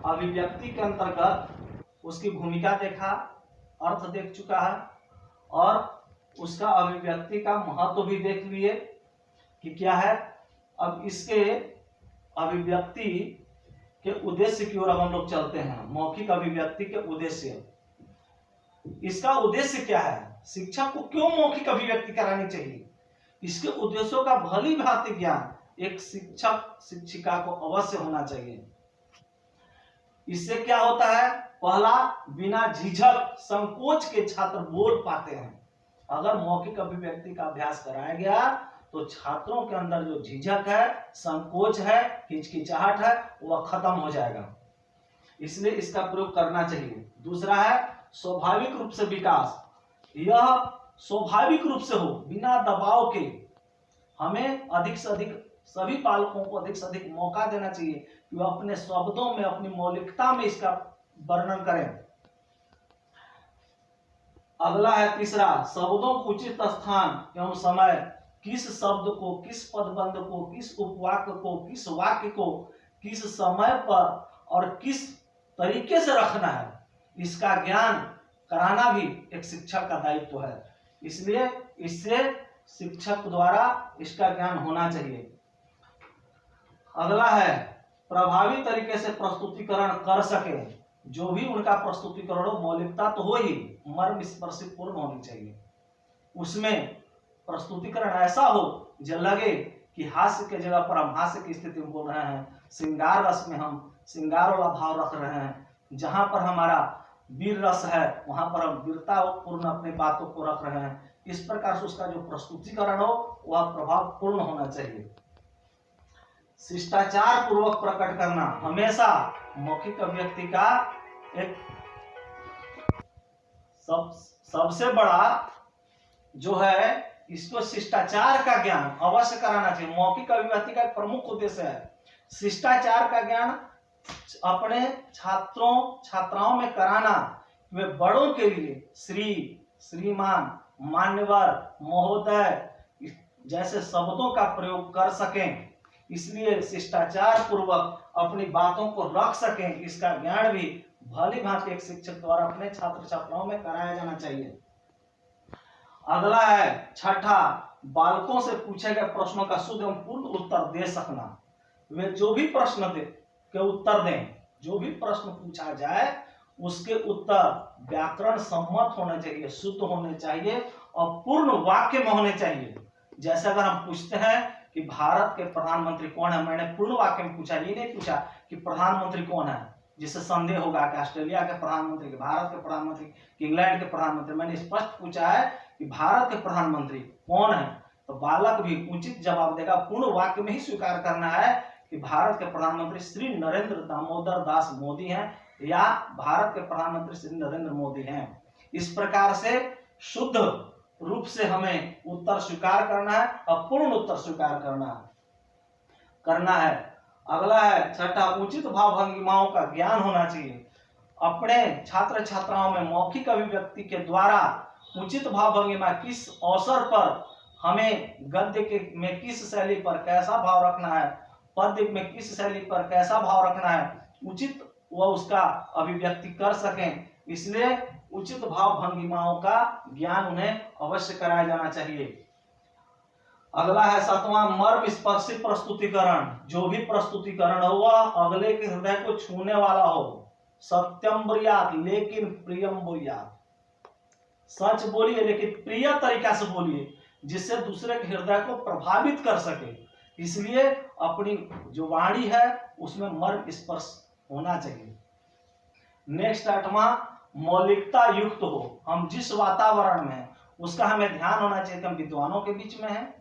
अभिव्यक्ति के अंतर्गत उसकी भूमिका देखा, अर्थ देख चुका है और उसका अभिव्यक्ति का महत्व भी देख लिए कि क्या है। अब इसके अभिव्यक्ति के उद्देश्य की ओर अब हम लोग चलते हैं। मौखिक अभिव्यक्ति के उद्देश्य, इसका उद्देश्य क्या है, शिक्षक को क्यों मौखिक अभिव्यक्ति करानी चाहिए, इसके उद्देश्यों का भली भांति ज्ञान एक शिक्षक शिक्षिका को अवश्य होना चाहिए। इससे क्या होता है, पहला, बिना झिझक संकोच के छात्र बोल पाते हैं। अगर मौखिक अभिव्यक्ति का अभ्यास कराया गया तो छात्रों के अंदर जो झिझक है, संकोच है, हिचकिचाहट है, वह खत्म हो जाएगा। इसलिए इसका प्रयोग करना चाहिए। दूसरा है स्वाभाविक रूप से विकास, यह स्वाभाविक रूप से हो, बिना दबाव के। हमें अधिक से अधिक, सभी पालकों को अधिक से अधिक मौका देना चाहिए कि वह अपने शब्दों में, अपनी मौलिकता में इसका वर्णन करें। अगला है तीसरा, शब्दों को उचित स्थान एवं समय, किस शब्द को, किस पदबंध को, किस उपवाक्य को, किस वाक्य को किस समय पर और किस तरीके से रखना है, इसका ज्ञान कराना भी एक शिक्षक का दायित्व है। इसलिए इससे शिक्षक द्वारा इसका ज्ञान होना चाहिए। अगला है प्रभावी तरीके से प्रस्तुतिकरण कर सके। जो भी उनका प्रस्तुतिकरण हो, मौलिकता तो हो ही, मर्म स्पर्शी पूर्ण होनी चाहिए। उसमें प्रस्तुतिकरण ऐसा हो जो लगे कि हास्य के जगह पर हम हास्य की स्थिति में बोल रहे हैं, श्रृंगार रस में हम श्रृंगार वाला भाव रख रहे हैं, जहां पर हमारा वीर रस है वहां पर हम वीरता पूर्ण अपनी बातों को रख रहे हैं। इस प्रकार से उसका जो प्रस्तुतिकरण हो वह प्रभावपूर्ण होना चाहिए। शिष्टाचार पूर्वक प्रकट करना हमेशा मौखिक अभिव्यक्ति का एक सबसे बड़ा जो है, इसको शिष्टाचार का ज्ञान अवश्य कराना चाहिए। मौखिक अभिव्यक्ति का एक प्रमुख उद्देश्य है शिष्टाचार का ज्ञान अपने छात्रों छात्राओं में कराना। वे बड़ों के लिए श्री, श्रीमान, मान्यवर, महोदय जैसे शब्दों का प्रयोग कर सकें, इसलिए शिष्टाचार पूर्वक अपनी बातों को रख सकें, इसका ज्ञान भी भली भांति एक शिक्षक द्वारा अपने छात्र छात्राओं में कराया जाना चाहिए। अगला है छठा, बालकों से पूछे गए प्रश्नों का शुद्ध एवं पूर्ण उत्तर दे सकना। वे जो भी प्रश्न के उत्तर दें, जो भी प्रश्न पूछा जाए उसके उत्तर व्याकरण सम्मत होने चाहिए, शुद्ध होने चाहिए और पूर्ण वाक्य में होने चाहिए। जैसे अगर हम पूछते हैं कि भारत के प्रधानमंत्री कौन है, मैंने पूर्ण वाक्य में पूछा, ये नहीं पूछा कि प्रधानमंत्री कौन है, जिससे संदेह होगा कि ऑस्ट्रेलिया के प्रधानमंत्री, के भारत के प्रधानमंत्री, कि इंग्लैंड के प्रधानमंत्री। मैंने स्पष्ट पूछा है कि भारत के प्रधानमंत्री कौन है, तो बालक भी उचित जवाब देगा। पूर्ण वाक्य में ही स्वीकार करना है कि भारत के प्रधानमंत्री श्री नरेंद्र दामोदर दास मोदी हैं या भारत के प्रधानमंत्री श्री नरेंद्र मोदी हैं। इस प्रकार से शुद्ध रूप से हमें उत्तर स्वीकार करना है और पूर्ण उत्तर स्वीकार करना है। अगला है छठा, उचित भाव भंगिमाओं का ज्ञान होना चाहिए। अपने छात्र छात्राओं में मौखिक अभिव्यक्ति के द्वारा उचित भाव भंगिमा, किस अवसर पर हमें गद्य में किस शैली पर कैसा भाव रखना है, पद्य में किस शैली पर कैसा भाव रखना है, उचित वह उसका अभिव्यक्ति कर सकें। इसलिए उचित भाव भंगिमाओं का ज्ञान उन्हें अवश्य कराया जाना चाहिए। अगला है सातवां, मर्म स्पर्शी प्रस्तुतिकरण। जो भी प्रस्तुतिकरण हो वह अगले के हृदय को छूने वाला हो। सत्यम ब्रूयात लेकिन प्रियम ब्रूयात। सच बोलिए लेकिन प्रिय तरीका से बोलिए, जिससे दूसरे के हृदय को प्रभावित कर सके। इसलिए अपनी जो वाणी है उसमें मर्म स्पर्श होना चाहिए। नेक्स्ट आठवां, मौलिकता युक्त हो। हम जिस वातावरण में हैं उसका हमें ध्यान होना चाहिए कि हम विद्वानों के बीच में हैं,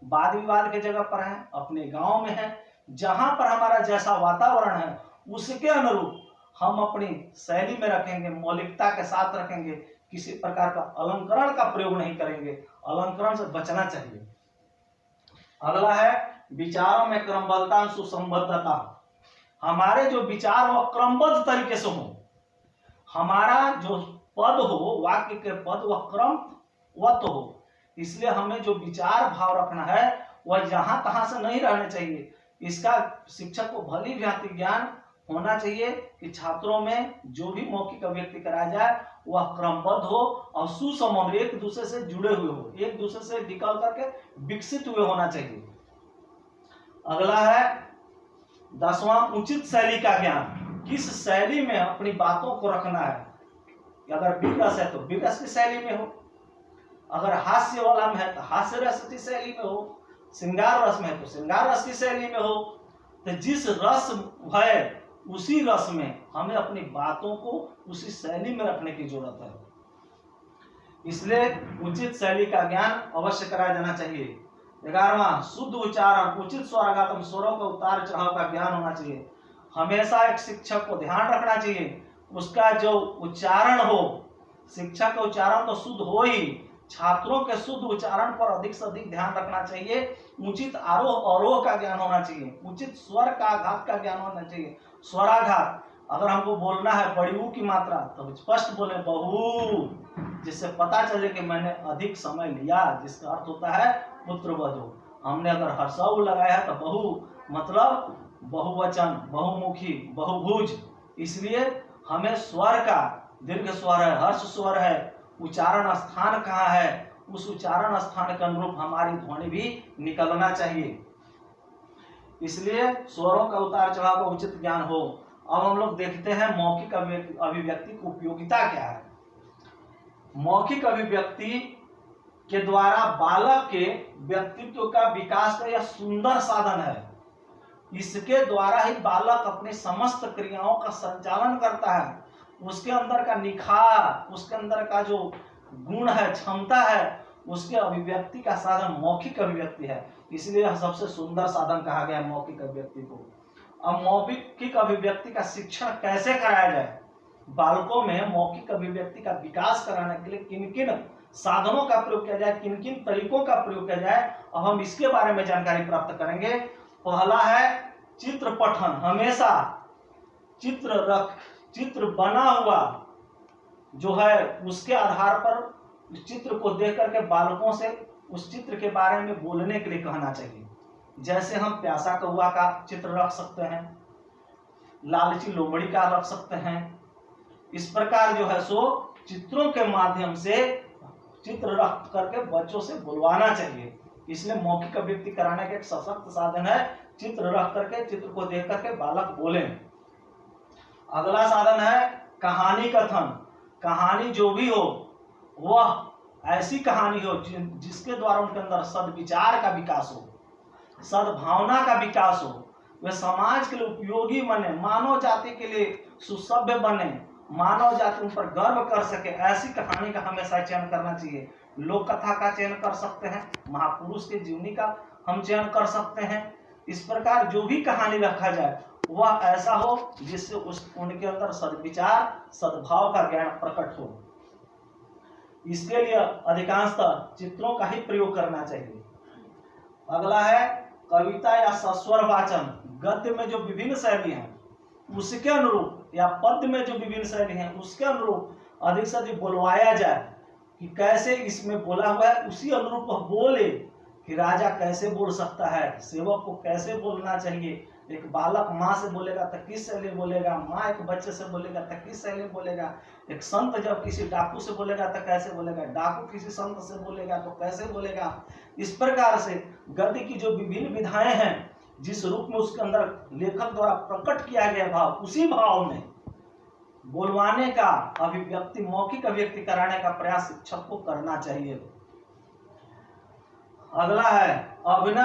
वाद विवाद के जगह पर हैं, अपने गांव में हैं। जहां पर हमारा जैसा वातावरण है उसके अनुरूप हम अपनी शैली में रखेंगे, मौलिकता के साथ रखेंगे, किसी प्रकार का अलंकरण का प्रयोग नहीं करेंगे, अलंकरण से बचना चाहिए। अगला है विचारों में क्रमबद्धता, सुसंबद्धता। हमारे जो विचार वो क्रमबद्ध तरीके से हो, हमारा जो पद हो, वाक्य के पद वह क्रमवत हो। इसलिए हमें जो विचार भाव रखना है वह जहां तहां से नहीं रहने चाहिए। इसका शिक्षक को भली भांति ज्ञान होना चाहिए कि छात्रों में जो भी मौखिक अभिव्यक्ति कराया जाए वह क्रमबद्ध हो और सुसंबद्ध, एक दूसरे से जुड़े हुए हो, एक दूसरे से निकल करके विकसित हुए होना चाहिए। अगला है 10वां, उचित शैली का ज्ञान। किस शैली में अपनी बातों को रखना है। अगर विरस है तो विरस की शैली में हो, अगर हास्य वाला में है तो हास्य रस की शैली में हो, श्रृंगार रस में है तो श्रृंगार रस की शैली में हो। तो जिस रस है उसी रस में हमें अपनी बातों को उसी शैली में रखने की जरूरत है। इसलिए उचित शैली का ज्ञान अवश्य कराया जाना चाहिए। 11वां, शुद्ध उच्चारण, उचित स्वरागतम, स्वरों का उतार चढ़ाव का ज्ञान होना चाहिए। हमेशा एक शिक्षक को ध्यान रखना चाहिए उसका जो उच्चारण हो, शिक्षक का उच्चारण तो शुद्ध हो ही, छात्रों के शुद्ध उच्चारण पर अधिक से अधिक ध्यान रखना चाहिए। उचित आरोह अवरोह का ज्ञान होना चाहिए, उचित स्वर का आघात का ज्ञान होना चाहिए। स्वराघात, अगर हमको बोलना है बड़ी ऊ की मात्रा तो स्पष्ट बोले बहु, जिससे पता चले कि मैंने अधिक समय लिया, जिसका अर्थ होता है पुत्रवधू। हमने अगर हर्षऊ लगाया है तो बहु मतलब बहुवचन, बहुमुखी, बहुभुज। इसलिए हमें स्वर का, दीर्घ स्वर है, हर्ष स्वर है, उच्चारण स्थान कहाँ है, उस उच्चारण स्थान के अनुरूप हमारी ध्वनि भी निकलना चाहिए। इसलिए स्वरों का उतार चढ़ाव का उचित ज्ञान हो। अब हम लोग देखते हैं मौखिक अभिव्यक्ति की उपयोगिता क्या है। मौखिक अभिव्यक्ति के द्वारा बालक के व्यक्तित्व का विकास का यह सुंदर साधन है। इसके द्वारा ही बालक अपनी समस्त क्रियाओं का संचालन करता है। उसके अंदर का निखार, उसके अंदर का जो गुण है, क्षमता है, उसके अभिव्यक्ति का साधन मौखिक अभिव्यक्ति है। इसलिए यह सबसे सुंदर साधन कहा गया है मौखिक अभिव्यक्ति को। अब मौखिक अभिव्यक्ति का शिक्षण कैसे कराया जाए, बालकों में मौखिक अभिव्यक्ति का विकास कराने के लिए किन किन साधनों का प्रयोग किया जाए, किन किन तरीकों का प्रयोग किया जाए, अब हम इसके बारे में जानकारी प्राप्त करेंगे। पहला है चित्र पठन। हमेशा चित्र बना हुआ जो है उसके आधार पर चित्र को देख करके बालकों से उस चित्र के बारे में बोलने के लिए कहना चाहिए। जैसे हम प्यासा कौआ का चित्र रख सकते हैं, लालची लोमड़ी का रख सकते हैं। इस प्रकार जो है सो चित्रों के माध्यम से चित्र रख करके बच्चों से बुलवाना चाहिए। इसलिए मौखिक अभिव्यक्ति कराने का एक सशक्त साधन है चित्र रख करके, चित्र को देख करके बालक बोले। अगला साधन है कहानी कथन। कहानी जो भी हो वह ऐसी कहानी हो जिसके द्वारा उनके अंदर सद्विचार का विकास हो, सद्भावना का विकास हो, वे समाज के लिए उपयोगी बने, मानव जाति के लिए सुसभ्य बने, मानव जाति उन पर गर्व कर सके। ऐसी कहानी का हमेशा चयन करना चाहिए। लोक कथा का चयन कर सकते हैं, महापुरुष के जीवनी का हम चयन कर सकते हैं। इस प्रकार जो भी कहानी रखा जाए वह ऐसा हो जिससे उनके अंदर सद्विचार, सद्भाव का ज्ञान प्रकट हो। इसके लिए अधिकांशतः चित्रों का ही प्रयोग करना चाहिए। अगला है कविता या सस्वर वाचन। गद्य में जो विभिन्न शैली हैं उसके अनुरूप, या पद्य में जो विभिन्न शैली हैं उसके अनुरूप अधिक से अधिक बोलवाया जाए कि कैसे इसमें बोला हुआ है उसी अनुरूप बोले। कि राजा कैसे बोल सकता है, सेवक को कैसे बोलना चाहिए, एक बालक माँ से बोलेगा तो किस शैली बोलेगा, माँ एक बच्चे से बोलेगा तो किस शैली बोलेगा, एक संत जब किसी डाकू से बोलेगा तो कैसे बोलेगा, डाकू किसी संत से बोलेगा तो कैसे बोलेगा। इस प्रकार से गद्य की जो विभिन्न विधाएं हैं, जिस रूप में उसके अंदर लेखक द्वारा प्रकट किया गया भाव, उसी भाव में बोलवाने का, अभिव्यक्ति, मौखिक अभिव्यक्ति कराने का प्रयास शिक्षक को करना चाहिए। अगला है अभिनय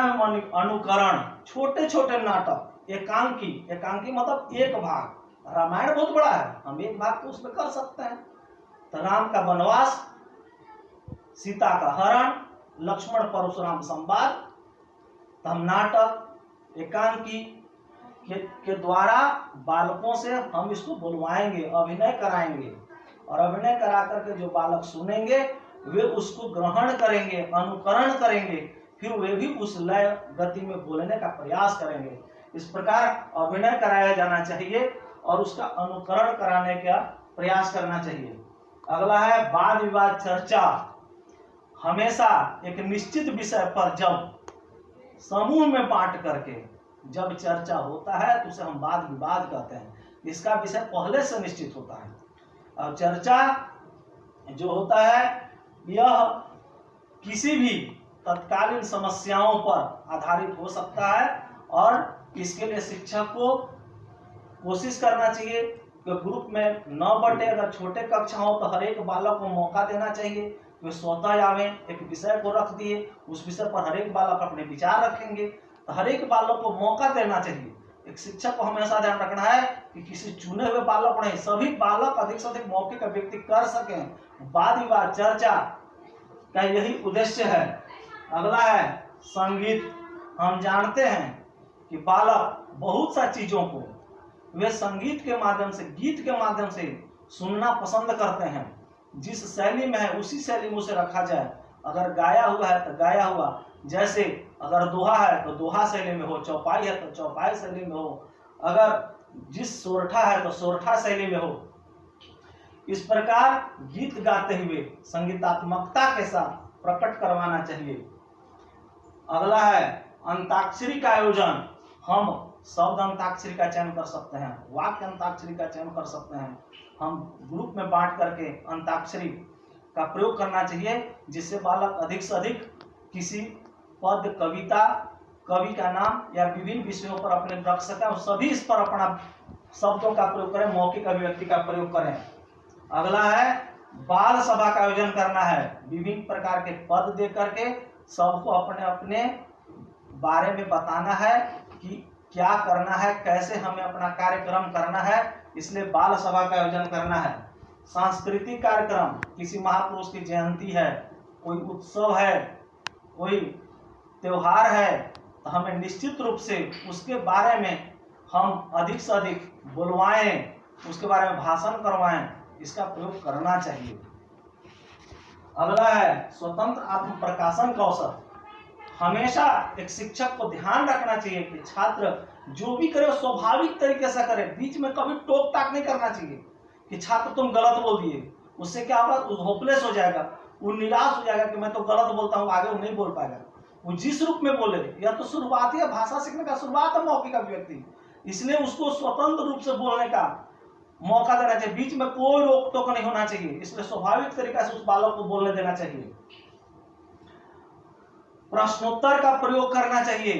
अनुकरण। छोटे छोटे नाटक, एकांकी। एकांकी मतलब एक भाग। रामायण बहुत बड़ा है, हम एक भाग तो उसमें कर सकते हैं। तो राम का वनवास, सीता का हरण, लक्ष्मण परशुराम संवाद, तो हम नाटक एकांकी के द्वारा बालकों से हम इसको बुलवाएंगे, अभिनय कराएंगे। और अभिनय करा करके जो बालक सुनेंगे वे उसको ग्रहण करेंगे, अनुकरण करेंगे, फिर वे भी उस लय गति में बोलने का प्रयास करेंगे। इस प्रकार अभिनय कराया जाना चाहिए और उसका अनुकरण कराने का प्रयास करना चाहिए। अगला है वाद विवाद चर्चा। हमेशा एक निश्चित विषय पर जब समूह में बांट करके जब चर्चा होता है तो उसे हम वाद विवाद कहते हैं। इसका विषय पहले से निश्चित होता है। अब चर्चा जो होता है यह किसी भी तत्कालीन समस्याओं पर आधारित हो सकता है और इसके लिए शिक्षक को कोशिश करना चाहिए कि ग्रुप में न बटे। अगर छोटे कक्षा हो तो हर एक बालक को मौका देना चाहिए, वे स्वतः आवे, एक विषय को रख दिए, उस विषय पर हर एक बालक अपने विचार रखेंगे, तो हर एक बालक को मौका देना चाहिए। एक शिक्षक को हमेशा ध्यान रखना है कि किसी चुने हुए बालक को नहीं, सभी बालक अधिक से अधिक मौके का व्यक्ति कर सकें। वाद विवाद चर्चा का यही उद्देश्य है। अगला है संगीत। हम जानते हैं कि बालक बहुत सा चीजों को वे संगीत के माध्यम से, गीत के माध्यम से सुनना पसंद करते हैं। जिस शैली में है उसी शैली में उसे रखा जाए। अगर गाया हुआ है तो गाया हुआ, जैसे अगर दोहा है तो दोहा शैली में हो, चौपाई है तो चौपाई शैली में हो, अगर जिस सोरठा है तो सोरठा शैली में हो। इस प्रकार गीत गाते हुए संगीतात्मकता के साथ प्रकट करवाना चाहिए। अगला है अंताक्षरी का आयोजन। हम शब्द अंताक्षरी का चयन कर सकते हैं, वाक्य अंताक्षरी का चयन कर सकते हैं। हम ग्रुप में बांट करके अंताक्षरी का प्रयोग करना चाहिए, जिससे बालक अधिक से अधिक किसी पद, कविता, कवि का नाम या विभिन्न विषयों पर अपने रख सकें और सभी इस पर अपना शब्दों का प्रयोग करें, मौखिक अभिव्यक्ति का प्रयोग करें। अगला है बाल सभा का आयोजन करना है। विभिन्न प्रकार के पद दे करके सबको अपने अपने बारे में बताना है कि क्या करना है, कैसे हमें अपना कार्यक्रम करना है, इसलिए बाल सभा का आयोजन करना है। सांस्कृतिक कार्यक्रम, किसी महापुरुष की जयंती है, कोई उत्सव है, कोई त्योहार है, तो हमें निश्चित रूप से उसके बारे में हम अधिक से अधिक बुलवाएं, उसके बारे में भाषण करवाएं, इसका प्रयोग करना चाहिए। अगला है स्वतंत्र आत्म प्रकाशन का अवसर। हमेशा एक शिक्षक को ध्यान रखना चाहिए कि छात्र जो भी करे स्वाभाविक तरीके से करे। बीच में कभी टोक टाक नहीं करना चाहिए कि छात्र तुम गलत बोल दिए। उससे क्या होगा, वो होपलेस हो जाएगा, वो निराश हो जाएगा कि मैं तो गलत बोलता हूँ, आगे वो नहीं बोल पाएगा। वो जिस रूप में बोले, यह तो शुरुआत है, भाषा सीखने का शुरुआत है मौखिक अभिव्यक्ति, इसलिए उसको स्वतंत्र रूप से बोलने का मौका देना चाहिए। बीच में कोई रोक टोक नहीं होना चाहिए, इसलिए स्वाभाविक तरीके से उस बालक को बोलने देना चाहिए। प्रश्नोत्तर का प्रयोग करना चाहिए।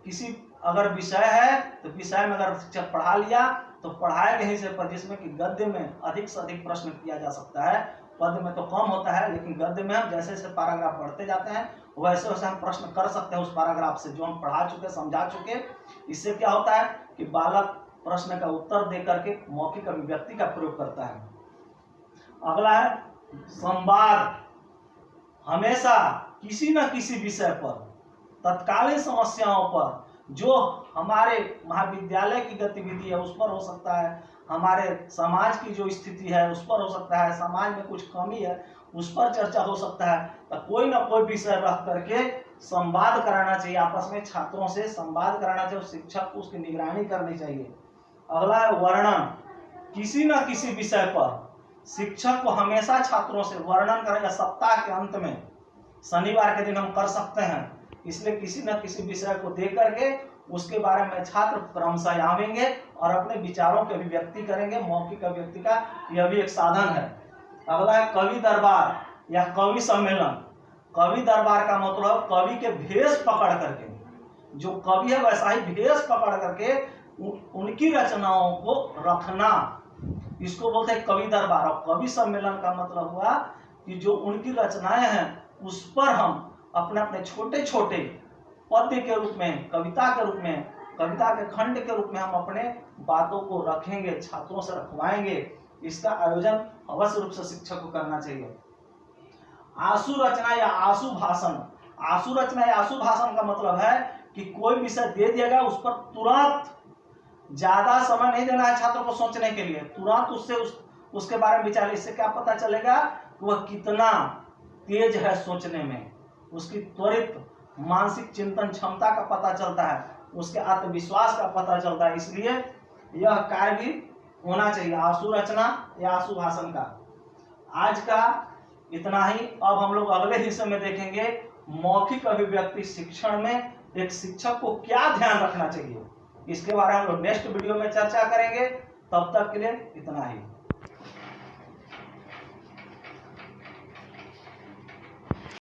किसी अगर विषय है तो विषय में अगर शिक्षक पढ़ा लिया तो पढ़ाए गए हिस्से पर, जिसमें कि गद्य में अधिक से अधिक प्रश्न किया जा सकता है, पद में तो कम होता है, लेकिन गद्य में हम जैसे जैसे पैराग्राफ पढ़ते जाते हैं वैसे वैसे हम प्रश्न कर सकते हैं उस पैराग्राफ से जो हम पढ़ा चुके, समझा चुके। इससे क्या होता है कि बालक प्रश्न का उत्तर दे करके मौखिक अभिव्यक्ति का प्रयोग करता है। अगला है संवाद। हमेशा किसी न किसी विषय पर, तत्कालीन समस्याओं पर, जो हमारे महाविद्यालय की गतिविधि है उस पर हो सकता है, हमारे समाज की जो स्थिति है उस पर हो सकता है, समाज में कुछ कमी है उस पर चर्चा हो सकता है, तो कोई ना कोई विषय रख करके संवाद कराना चाहिए। आपस में छात्रों से संवाद कराना चाहिए, शिक्षक को उसकी निगरानी करनी चाहिए। अगला है वर्णन। किसी न किसी विषय पर शिक्षक को हमेशा छात्रों से वर्णन करेगा। सप्ताह के अंत में शनिवार के दिन हम कर सकते हैं, इसलिए किसी न किसी विषय को दे करके उसके बारे में छात्र क्रमशः आवेंगे और अपने विचारों की अभिव्यक्ति करेंगे। मौखिक अभिव्यक्ति का यह भी एक साधन है। अगला है कवि दरबार या कवि सम्मेलन। कवि दरबार का मतलब कवि के भेष पकड़ करके, जो कवि है वैसा ही भेष पकड़ करके उनकी रचनाओं को रखना, इसको बोलते हैं कवि दरबार। और कवि सम्मेलन का मतलब हुआ कि जो उनकी रचनाएं हैं उस पर हम अपने अपने छोटे छोटे पद्य के रूप में, कविता के रूप में, कविता के खंड के रूप में हम अपने बातों को रखेंगे, छात्रों से रखवाएंगे। इसका आयोजन अवश्य रूप से शिक्षक को करना चाहिए। आशु रचना या आशु भाषण। आशु रचना या आशु भाषण का मतलब है कि कोई विषय दे दिया गया, उस पर तुरंत ज्यादा समय नहीं देना है छात्रों को सोचने के लिए, तुरंत उससे उसके बारे में विचार। इससे क्या पता चलेगा कि वह कितना तेज है सोचने में, उसकी त्वरित मानसिक चिंतन क्षमता का पता चलता है, उसके आत्मविश्वास का पता चलता है। इसलिए यह कार्य भी होना चाहिए, आशु रचना या आशु भाषण का। आज का इतना ही। अब हम लोग अगले हिस्से में देखेंगे मौखिक अभिव्यक्ति शिक्षण में एक शिक्षक को क्या ध्यान रखना चाहिए, इसके बारे में हम लोग नेक्स्ट वीडियो में चर्चा करेंगे। तब तक के लिए इतना ही।